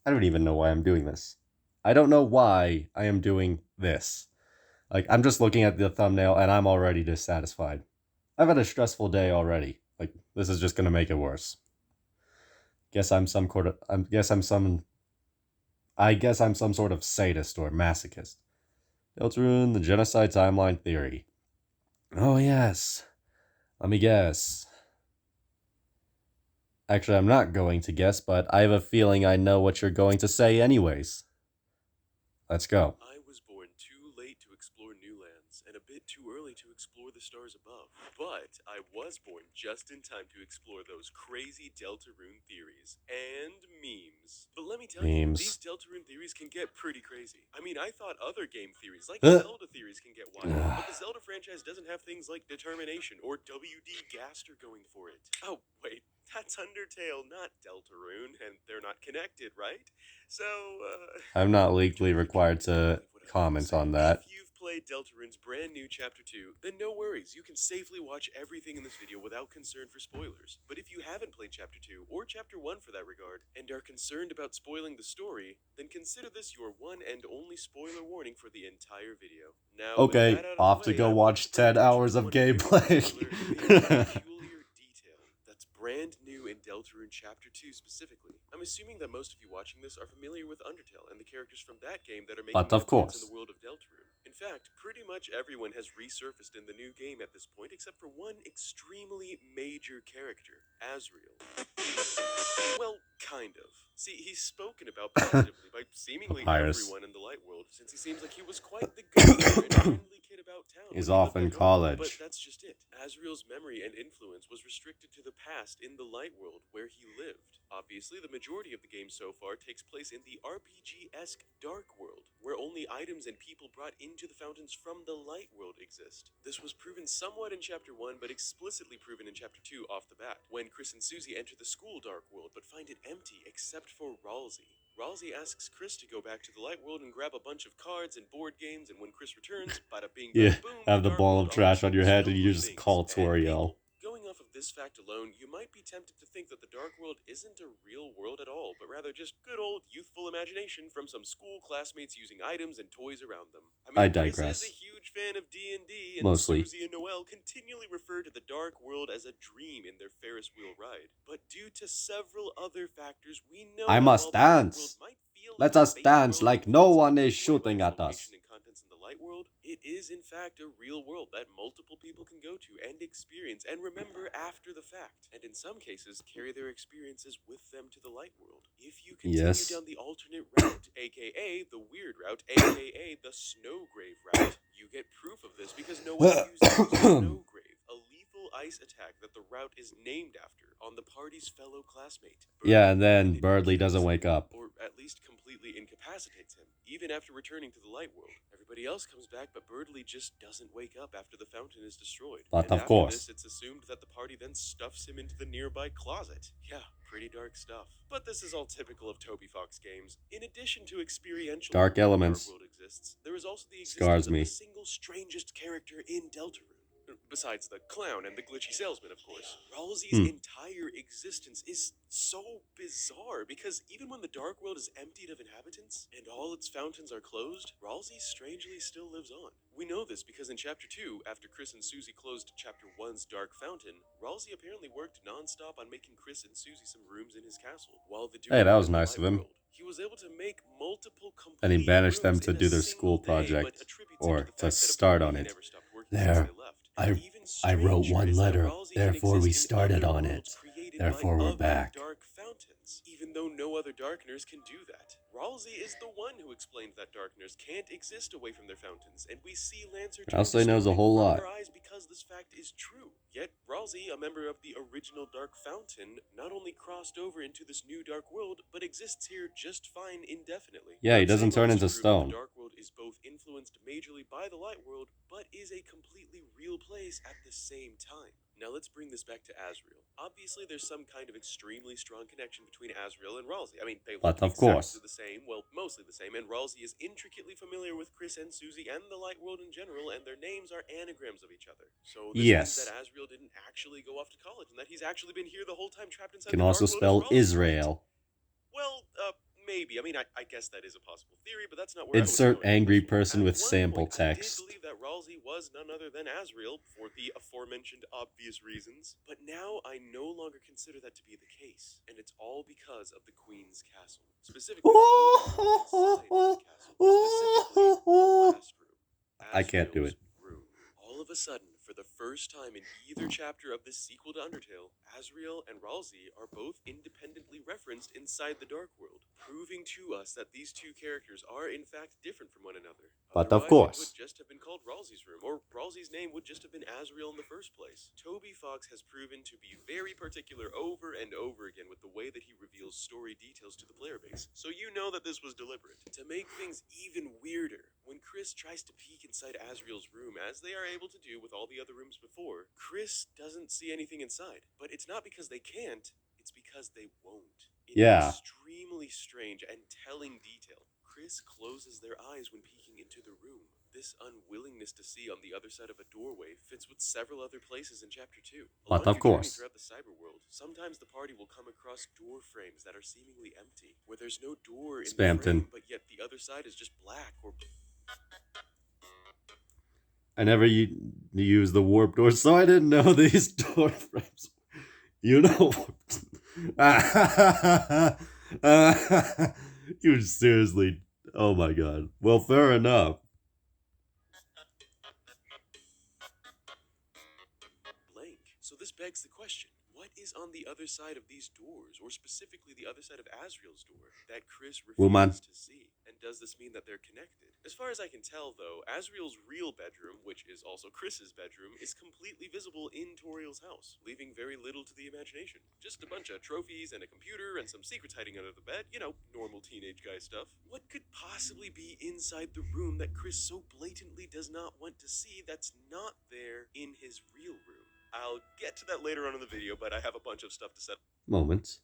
I don't even know why I'm doing this. I don't know why I am doing this. Like, I'm just looking at the thumbnail and I'm already dissatisfied. I've had a stressful day already. Like, this is just gonna make it worse. I guess I'm some sort of sadist or masochist. Deltarune, the Genocide timeline theory. Oh yes. Let me guess. Actually, I'm not going to guess, but I have a feeling I know what you're going to say anyways. Let's go. I was born too late to explore new lands and a bit too early to explore the stars above. But I was born just in time to explore those crazy Deltarune theories and memes. But let me tell you, these Memes. Deltarune theories can get pretty crazy. I mean, I thought other game theories, like Uh, Zelda theories, can get wild. But the Zelda franchise doesn't have things like determination or WD Gaster going for it. Oh, wait. That's Undertale, not Deltarune, and they're not connected, right? So, I'm not you legally totally can't required even to believe what I'm about to comment say. on that. If you've played Deltarune's brand new Chapter 2, then no worries, you can safely watch everything in this video without concern for spoilers. But if you haven't played Chapter 2, or Chapter 1 for that regard, and are concerned about spoiling the story, then consider this your one and only spoiler warning for the entire video. Now, with Okay, that out of the off to way, go I want to watch bring 10 attention hours to of one very gameplay. particular, very peculiar detail that's brand new in Deltarune Chapter 2 specifically. I'm assuming that most of you watching this are familiar with Undertale and the characters from that game that are making But their of appearance in the course. world of Deltarune. In fact, pretty much everyone has resurfaced in the new game at this point except for one extremely major character, Asriel. Well, kind of. See, he's spoken about positively by seemingly Papyrus. everyone in the light world, since he seems like he was quite the go-getter and friendly kid about town when He's he off lived in at home. But college. that's just it. Asriel's memory and influence was restricted to the past in the light world where he lived. Obviously, the majority of the game so far takes place in the RPG-esque dark world, where only items and people brought into the fountains from the light world exist. This was proven somewhat in Chapter 1, but explicitly proven in Chapter 2 off the bat, when Kris and Susie enter the school dark world but find it empty except for Ralsei. Ralsei asks Kris to go back to the light world and grab a bunch of cards and board games, and when Kris returns, bada bing Yeah, bada boom, the have the dark ball world of trash on also your head and stole you those just things call and Toriel. people. Going off of this fact alone, you might be tempted to think that the dark world isn't a real world at all, but rather just good old youthful imagination from some school classmates using items and toys around them. I I mean, Kris is a digress. huge fan of D&D, and Mostly. Susie and Noelle continually refer to the dark world as a dream in their Ferris wheel ride. But due to seveal other factors, we know I that must while the dark world dance. might feel like Let a us fake dance world like no influenced one and is destroyed by shooting its at us. location and contents in the light world, it is in fact a real world that multiple people can go to and experience and remember after the fact, and in some cases carry their experiences with them to the light world. If you continue Yes. down the alternate route, aka the weird route, aka the Snowgrave route, you get proof of this because Noelle used Snowgrave, a lethal ice attack that the route is named after, on the party's fellow classmate, Yeah, Birdley, and then it Birdley doesn't kills him, wake up. or at least completely incapacitates him, even after returning to the light world. Everybody else comes back, but Birdley just doesn't wake up after the fountain is destroyed. But And of after this, course. it's assumed that the party then stuffs him into the nearby closet. Yeah, pretty dark stuff. But this is all typical of Toby Fox games. In addition to experiential Dark proof that the dark elements. world exists, there is also the existence Scars of the me. single strangest character in Deltarune. Besides the clown and the glitchy salesman, of course. Ralsei's entire existence is so bizarre because even when the dark world is emptied of inhabitants and all its fountains are closed, Ralsei strangely still lives on. We know this because in Chapter 2, after Kris and Susie closed Chapter 1's Dark Fountain, Ralsei apparently worked non-stop on making Kris and Susie some rooms in his castle, while the duo Hey, that were was in the nice of light him. world. He was able to make multiple And he complete banished them rooms to in a do their single school day, but project. attributes it to Or the to fact that start apparently on he it. never stopped working since There. they left. And even I wrote stranger one is that letter, Ralsei can therefore we exist in started other on worlds it. created by Therefore we're other back. dark fountains, even though no other Darkners can do that. Ralsei is the one who explained that Darkners can't exist away from their fountains, and we see Lancer turn Ralsei knows a distorted in whole front of lot. our eyes because this fact is true. Yet Ralsei, a member of the original Dark Fountain, not only crossed over into this new dark world, but exists here just fine indefinitely. Yeah, he I'm saying doesn't all turn this to into prove that stone. the dark world is both influenced majorly by the light world, but is a completely real place at the same time. Now let's bring this back to Asriel. Obviously, there's some kind of extremely strong connection between Asriel and Ralsei. I mean, they look But of exactly course. the same, well, mostly the same, and Ralsei is intricately familiar with Kris and Susie and the light world in general, and their names are anagrams of each other. So this means that Yes. Asriel didn't actually go off to college, and that he's actually been here the whole time trapped inside Can the also dark world as spell Ralsei, right? Israel. Well, maybe. I mean, I guess that is a possible theory, but that's not where I was Insert going angry initially. person At with one sample point, I did text. believe that Ralsei was none other than Asriel for the aforementioned obvious reasons, but now I no longer consider that to be the case, and it's all because of the Queen's castle. Specifically, the room inside the castle. Specifically, the last room. I can't do it. Asriel's room. All of a sudden, for the first time in either chapter of this sequel to Undertale, Asriel and Ralsei are both independently referenced inside the Dark World, proving to us that these two characters are in fact different from one another. But of Otherwise, it would course. just have been called Ralsei's room, or Ralsei's name would just have been Asriel in the first place. Toby Fox has proven to be very particular over and over again with the way that he reveals story details to the player base, so you know that this was deliberate. To make things even weirder, when Kris tries to peek inside Asriel's room, as they are able to do with all the other rooms before, Kris doesn't see anything inside. But it's not because they can't, it's because they won't. In an extremely strange and telling detail, Kris closes their eyes when peeking into the room. This unwillingness to see on the other side of a doorway fits with several other places in Chapter 2. But of Along your journey course. throughout the cyberworld, sometimes the party will come across door frames that are seemingly empty, where there's no door in the Spamton. frame, but yet the other side is just black or... I never used the warp door, so I didn't know these door frames. You know. You seriously. Oh my god. Well, fair enough. blank. So this begs the question, what is on the other side of these doors, or specifically the other side of Asriel's door, that Kris Woman. refuses to see? And does this mean that they're connected? As far as I can tell, though, Asriel's real bedroom, which is also Kris's bedroom, is completely visible in Toriel's house, leaving very little to the imagination. Just a bunch of trophies and a computer and some secrets hiding under the bed, you know, normal teenage guy stuff. What could possibly be inside the room that Kris so blatantly does not want to see that's not there in his real room? I'll get to that later on in the video, but I have a bunch of stuff to set Moments.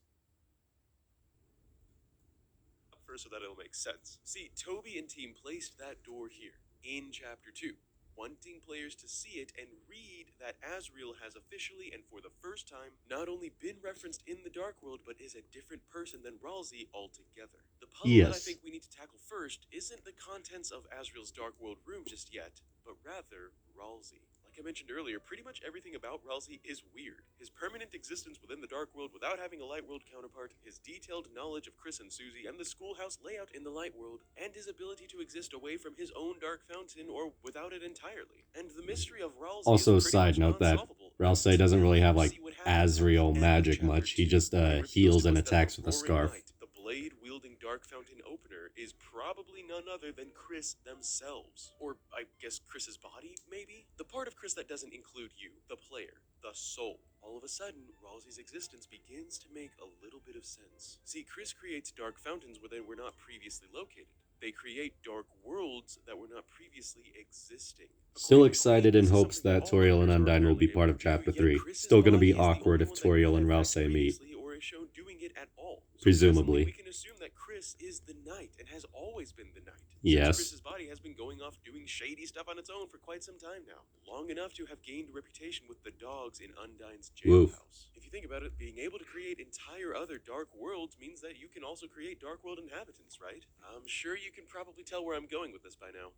up first so that it'll make sense. See, Toby and team placed that door here, in Chapter 2, wanting players to see it and read that Asriel has officially and for the first time not only been referenced in the Dark World, but is a different person than Ralsei altogether. The puzzle that I think we need to tackle first isn't the contents of Asriel's Dark World room just yet, but rather Ralsei. Like I mentioned earlier, pretty much everything about Ralsei is weird. His permanent existence within the Dark World without having a Light World counterpart, his detailed knowledge of Kris and Susie and the schoolhouse layout in the Light World, and his ability to exist away from his own Dark Fountain or without it entirely. And the mystery of Ralsei Also, is pretty side much note that unsolvable Ralsei until doesn't really have you like see what happens at the Asriel end of magic Chapter much. He 2, just when he reveals heals to and us that attacks the with a Roaring scarf. Knight, the blade-wielding Dark Fountain opener, is probably none other than Kris themselves. Or, I guess, Kris's body, maybe? The part of Kris that doesn't include you, the player, the soul. All of a sudden, Ralsei's existence begins to make a little bit of sense. See, Kris creates dark fountains where they were not previously located. They create dark worlds that were not previously existing. Still According to excited Queen, in this is hopes something that all Toriel and players are Undyne will be apparently part able of to do, Chapter yet 3. Kris's Still gonna be body is the awkward only if one that could Toriel and have that Ralsei meet. previously or is shown doing it at all. So Presumably. presently, we can assume that Kris is the knight and has always been the knight. Yes. Since Kris's body has been going off doing shady stuff on its own for quite some time now. Long enough to have gained a reputation with the dogs in Undyne's jailhouse. If you think about it, being able to create entire other dark worlds means that you can also create dark world inhabitants, right? I'm sure you can probably tell where I'm going with this by now.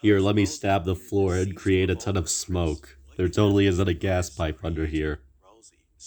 Here, let me stab the floor and create a ton of smoke. There totally isn't a gas pipe under here.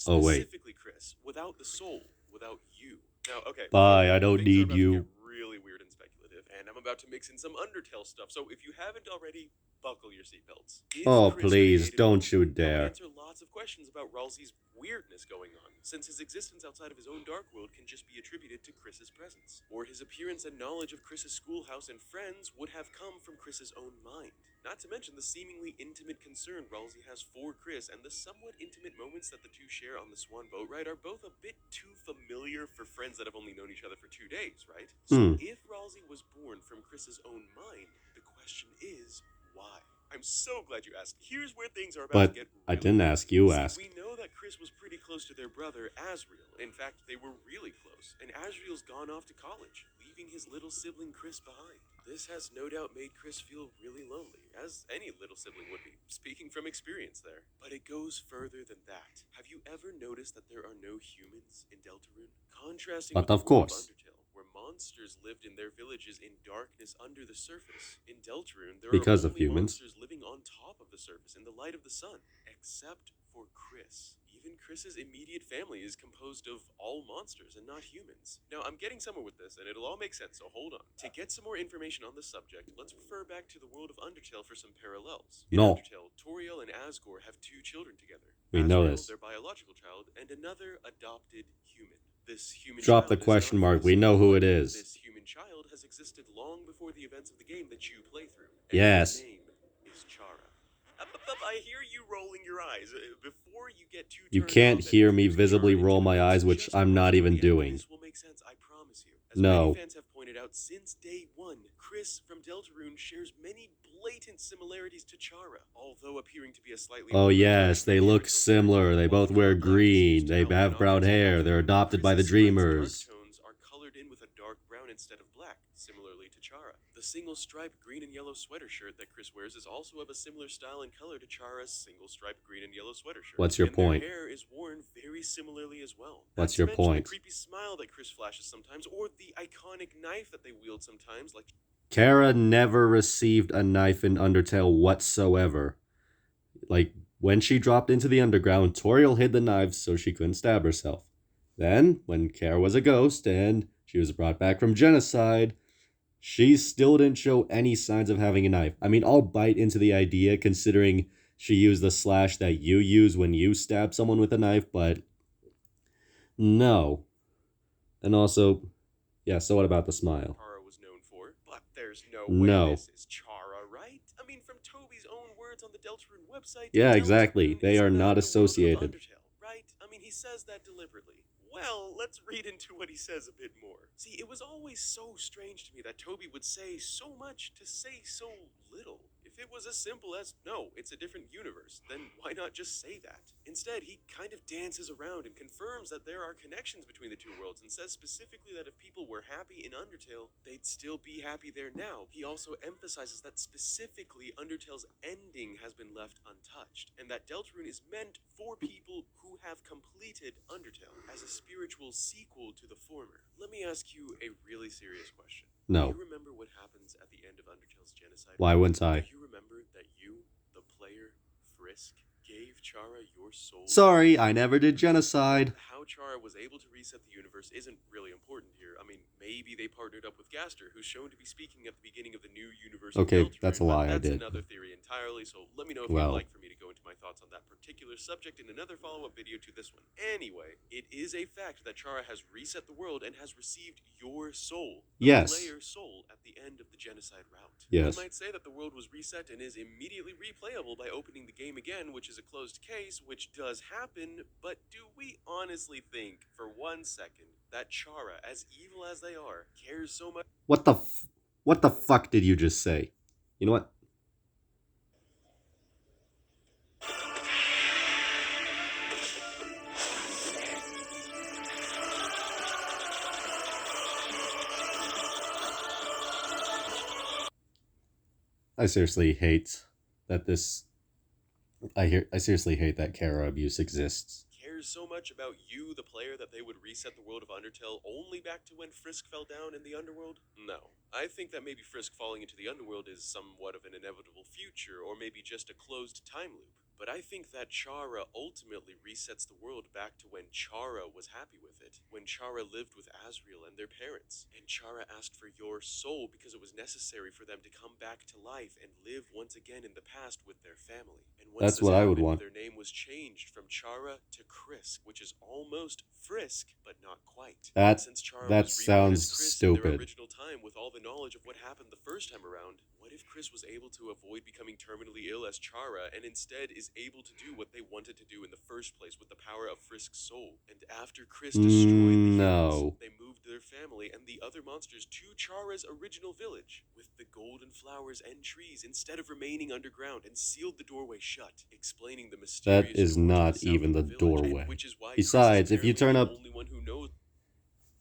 Oh, wait. Specifically, Kris, without the soul, without you. Now, okay. Bye, I don't things are need about to you. get really weird and speculative, and I'm about to mix in some Undertale stuff. So if you haven't already, buckle your seatbelts. Oh, please, don't you dare. Answer lots of questions about Ralsei's weirdness going on, since his existence outside of his own dark world can just be attributed to Kris's presence, or his appearance and knowledge of Kris's schoolhouse and friends would have come from Kris's own mind. Not to mention the seemingly intimate concern Ralsei has for Kris, and the somewhat intimate moments that the two share on the Swan boat ride are both a bit too familiar for friends that have only known each other for 2 days, right? So if Ralsei was born from Kris's own mind, the question is, why? I'm so glad you asked. Here's where things are about to get really I didn't ask, you asked. We know that Kris was pretty close to their brother, Asriel. In fact, they were really close, and Asriel's gone off to college, leaving his little sibling Kris behind. This has no doubt made Kris feel really lonely, as any little sibling would be, speaking from experience there. But it goes further than that. Have you ever noticed that there are no humans in Deltarune? Contrasting But with of the world course. Undertale, where monsters lived in their villages in darkness under the surface. In Deltarune, there Because are of only humans. monsters living on top of the surface in the light of the sun, except for Kris. Even Kris's immediate family is composed of all monsters and not humans. Now, I'm getting somewhere with this, and it'll all make sense, so hold on. To get some more information on the subject, let's refer back to the world of Undertale for some parallels. In No. Undertale, Toriel and Asgore have two children together. We know Asriel, this. their biological child, and another adopted human. This human Drop child the question is not mark. We Kris, know who but it is. This human child has existed long before the events of the game that you play through. And Yes. her name is Chara. I hear you rolling your eyes. Before you get too You turned can't off at hear me confusing visibly Chara and roll my humans, eyes, which just I'm watch not till even the end. doing. This will make sense, I promise you. As No. many fans have pointed out, since day one, Kris from Deltarune shares many blatant similarities to Chara, although appearing to be a slightly Oh older yes, version of they the look original similar. character. They While both the wear color black is green. used to They outline have brown objects in hair. They're Deltarune, adopted by the Kris's sprite's Dreamers. dark tones are colored in with a dark brown instead of black, similarly to Chara. The single striped green and yellow sweater shirt that Kris wears is also of a similar style and color to Chara's single striped green and yellow sweater shirt. What's your and point? Their hair is worn very similarly as well. What's Not to your mention point? The creepy smile that Kris flashes sometimes, or the iconic knife that they wield sometimes, like Chara never received a knife in Undertale whatsoever. Like, when she dropped into the underground, Toriel hid the knives so she couldn't stab herself. Then, when Chara was a ghost and she was brought back from Genocide, she still didn't show any signs of having a knife. I mean, I'll bite into the idea considering she used the slash that you use when you stab someone with a knife, but no. And also, yeah, so what about the smile? Chara was known for, but there's no No. way this is Chara, right? I mean, from Toby's own words on the Deltarune website, Yeah, exactly. Deltarune They is are not the associated. world of Undertale, right? I mean, he says that deliberately. Well, let's read into what he says a bit more. See, it was always so strange to me that Toby would say so much to say so little. If it was as simple as, no, it's a different universe, then why not just say that? Instead, he kind of dances around and confirms that there are connections between the two worlds and says specifically that if people were happy in Undertale, they'd still be happy there now. He also emphasizes that specifically Undertale's ending has been left untouched, and that Deltarune is meant for people who have completed Undertale as a spiritual sequel to the former. Let me ask you a really serious question. No. Do you remember what happens at the end of Undertale's Genocide? Why wouldn't I? Do you remember that you, the player, Frisk, gave Chara your soul? Sorry, I never did Genocide. How Chara was able to reset the universe isn't really important here. I mean, maybe they partnered up with Gaster, who's shown to be speaking at the beginning of the new universe. Okay, of Deltarune, that's a lie, I but did. That's another theory entirely, so let me know if Well. you'd like for me to go into my thoughts on that particular subject in another follow-up video to this one. Anyway, it is a fact that Chara has reset the world and has received your soul, the Yes. player's soul, at the end of the Genocide route. Yes. You might say that the world was reset and is immediately replayable by opening the game again, which is a closed case, which does happen, but do we honestly think, for 1 second, that Chara, as evil as they are, cares so much? What the fuck did you just say? You know what? I seriously hate that this. I seriously hate that Chara abuse exists. Cares so much about you, the player, that they would reset the world of Undertale only back to when Frisk fell down in the underworld? No. I think that maybe Frisk falling into the underworld is somewhat of an inevitable future, or maybe just a closed time loop. But I think that Chara ultimately resets the world back to when Chara was happy with it, when Chara lived with Asriel and their parents, and Chara asked for your soul because it was necessary for them to come back to life and live once again in the past with their family. And once That's this what I would happened, want. their name was changed from Chara to Kris, which is almost Frisk, but not quite. That Since Chara that was reborn sounds as Kris in their stupid. original time with all the knowledge of what happened the first time around, what if Kris was able to avoid becoming terminally ill as Chara and instead is able to do what they wanted to do in the first place with the power of Frisk's soul? And after Kris destroyed the No. humans, they moved their family and the other monsters to Chara's original village with the golden flowers and trees instead of remaining underground, and sealed the doorway shut, explaining the mysterious That is door to not south even of the village, doorway. and which is why Besides, Kris is if you apparently turn the up, only one who knows.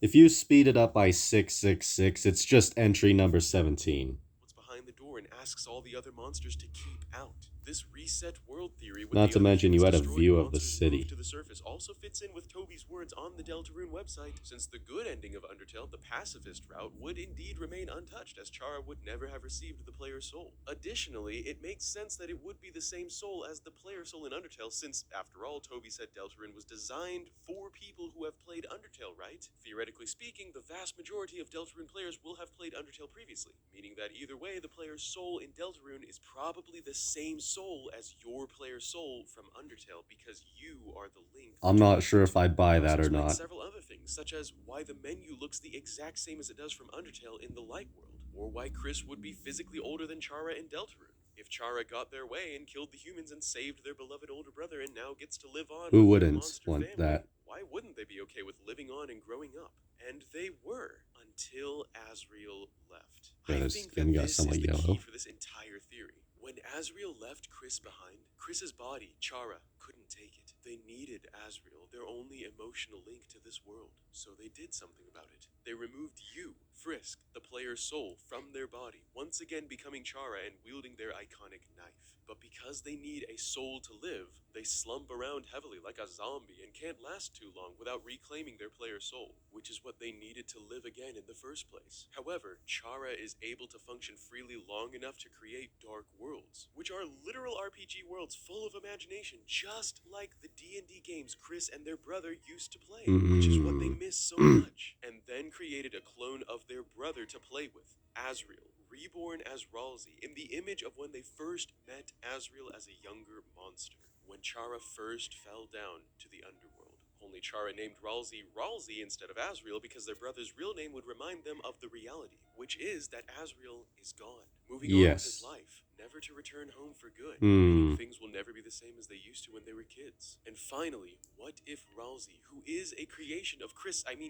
if you speed it up by 666, it's just entry number 17. What's behind the door and asks all the other monsters to keep out. This reset world theory with Not the to other mention you humans had a destroyed view and of the monsters city. moved to the surface also fits in with Toby's words on the Deltarune website. Since the good ending of Undertale, the pacifist route, would indeed remain untouched, as Chara would never have received the player's soul. Additionally, it makes sense that it would be the same soul as the player soul in Undertale, since, after all, Toby said Deltarune was designed for people who have played Undertale, right? Theoretically speaking, the vast majority of Deltarune players will have played Undertale previously, meaning that either way, the player's soul in Deltarune is probably the same soul as your player's soul from Undertale, because you are the link. I'm not sure if I buy that or not. Several other things, such as why the menu looks the exact same as it does from Undertale in the Light World, or why Kris would be physically older than Chara in Deltarune. If Chara got their way and killed the humans and saved their beloved older brother and now gets to live on Who with their wouldn't monster want family, that? why wouldn't they be okay with living on and growing up? And they were, until Asriel left. Yeah, I his think skin that got this is somewhat the key yellow. for this entire theory. When Asriel left Kris behind, Kris's body, Chara, couldn't take it. They needed Asriel, their only emotional link to this world, so they did something about it. They removed you, Frisk, the player's soul, from their body, once again becoming Chara and wielding their iconic knife. But because they need a soul to live, they slump around heavily like a zombie and can't last too long without reclaiming their player's soul, which is what they needed to live again in the first place. However, Chara is able to function freely long enough to create dark worlds, which are literal RPG worlds full of imagination, just like the D&D games Kris and their brother used to play, which is what they miss so much, and then created a clone of their brother to play with, Asriel, reborn as Ralsei, in the image of when they first met Asriel as a younger monster, when Chara first fell down to the underworld. Only Chara named Ralsei Ralsei instead of Asriel because their brother's real name would remind them of the reality, which is that Asriel is gone, moving on with his life, never to return home for good, meaning things will never be the same as they used to when they were kids. And finally, what if Ralsei, who is a creation of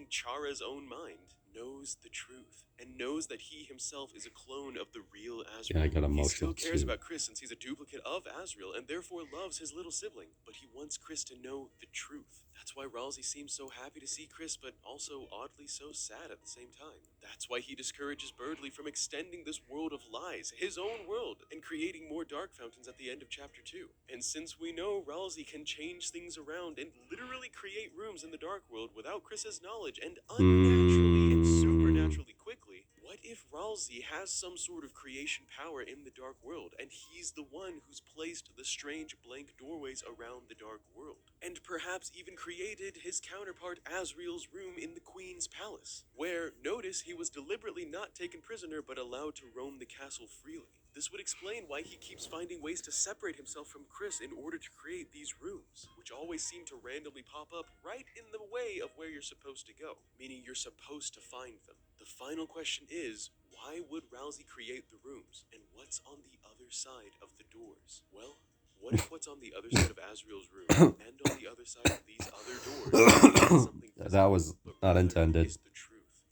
Chara's own mind, knows the truth, and knows that he himself is a clone of the real Asriel? Yeah, I got He still emotional cares too. about Kris since he's a duplicate of Asriel, and therefore loves his little sibling, but he wants Kris to know the truth. That's why Ralsei seems so happy to see Kris, but also oddly so sad at the same time. That's why he discourages Birdley from extending this world of lies, his own world, and creating more dark fountains at the end of Chapter 2. And since we know Ralsei can change things around and literally create rooms in the dark world without Kris's knowledge and unnaturally and supernaturally quickly, what if Ralsei has some sort of creation power in the dark world, and he's the one who's placed the strange blank doorways around the dark world, and perhaps even created his counterpart Asriel's room in the Queen's palace, where, notice, he was deliberately not taken prisoner but allowed to roam the castle freely. This would explain why he keeps finding ways to separate himself from Kris in order to create these rooms, which always seem to randomly pop up right in the way of where you're supposed to go, meaning you're supposed to find them. The final question is, why would Ralsei create the rooms, and what's on the other side of the doors? Well, what if what's on the other side of Asriel's room, and on the other side of these other doors, is not something physical, That was but not rather intended. is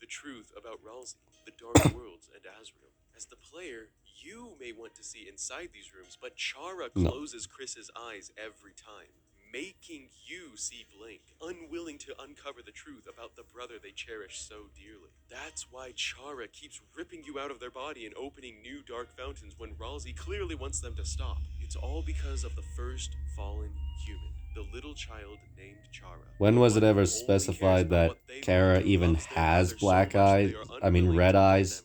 the truth about Ralsei, the dark worlds, and Asriel. As the player, you may want to see inside these rooms, but Chara No. closes Kris's eyes every time, making you see blank, unwilling to uncover the truth about the brother they cherish so dearly. That's why Chara keeps ripping you out of their body and opening new dark fountains when Ralsei clearly wants them to stop. It's all because of the first fallen human, the little child named Chara. When was it ever specified that Chara even has black eyes? I mean, red eyes?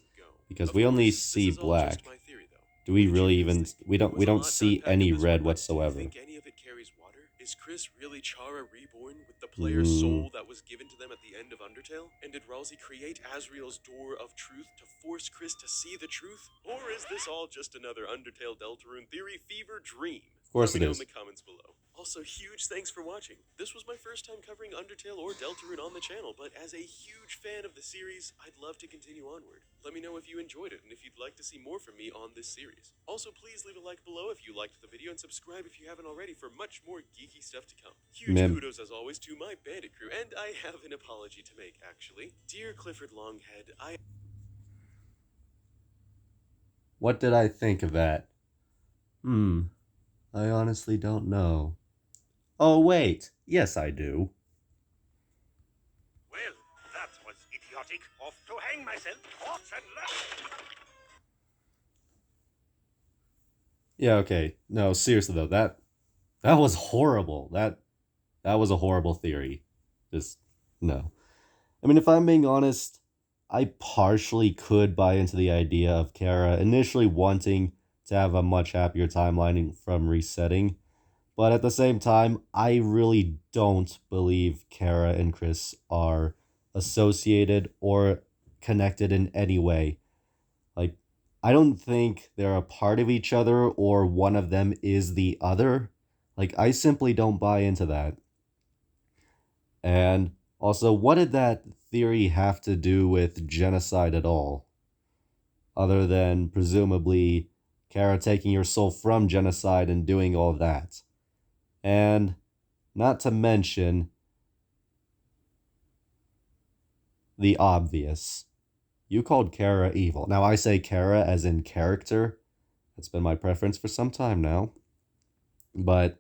Because we only see black. Do we really even? We don't see any red whatsoever. Do you think any of it carries water? Is Kris really Chara reborn with the player's soul that was given to them at the end of Undertale? And did Ralsei create Asriel's door of truth to force Kris to see the truth? Or is this all just another Undertale Deltarune theory fever dream? Of course Let it me know is. in the comments below. Also, huge thanks for watching. This was my first time covering Undertale or Deltarune on the channel, but as a huge fan of the series, I'd love to continue onward. Let me know if you enjoyed it and if you'd like to see more from me on this series. Also, please leave a like below if you liked the video and subscribe if you haven't already for much more geeky stuff to come. Huge kudos as always to my bandit crew, and I have an apology to make, actually. Dear Clifford Longhead, What did I think of that? I honestly don't know. Oh, wait. Yes, I do. Well, that was idiotic. Off to hang myself. Off and left. Yeah, okay. No, seriously though, that was horrible. That was a horrible theory. Just no. I mean, if I'm being honest, I partially could buy into the idea of Kara initially wanting to have a much happier timeline from resetting, but at the same time, I really don't believe Kara and Kris are associated or connected in any way. Like, I don't think they're a part of each other or one of them is the other. Like, I simply don't buy into that. And also, what did that theory have to do with genocide at all? Other than presumably Kara taking your soul from genocide and doing all that. And not to mention the obvious. You called Kara evil. Now, I say Kara as in character. That's been my preference for some time now. But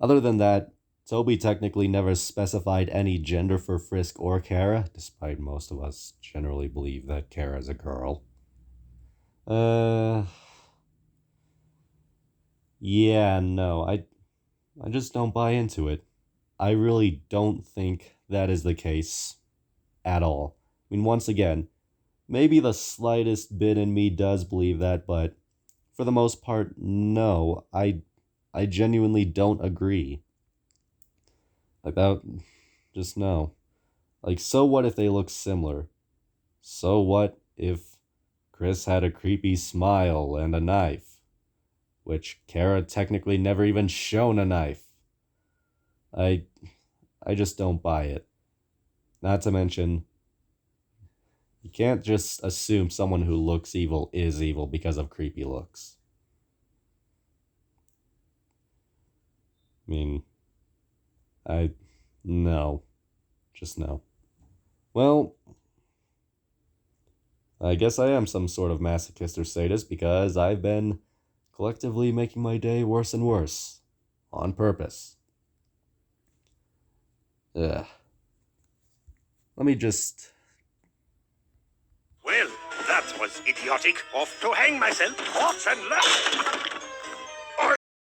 other than that, Toby technically never specified any gender for Frisk or Kara, despite most of us generally believe that Kara's a girl. Yeah, no, I just don't buy into it. I really don't think that is the case at all. I mean, once again, maybe the slightest bit in me does believe that, but for the most part, no. I genuinely don't agree. Like that, just no. Like, so what if they look similar? So what if Kris had a creepy smile and a knife? Which Kara technically never even shown a knife. I I just don't buy it. Not to mention, you can't just assume someone who looks evil is evil because of creepy looks. I mean, I no. Just no. Well, I guess I am some sort of masochist or sadist because I've been collectively making my day worse and worse. On purpose. Ugh. Let me just... Well, that was idiotic. Off to hang myself. Off and left.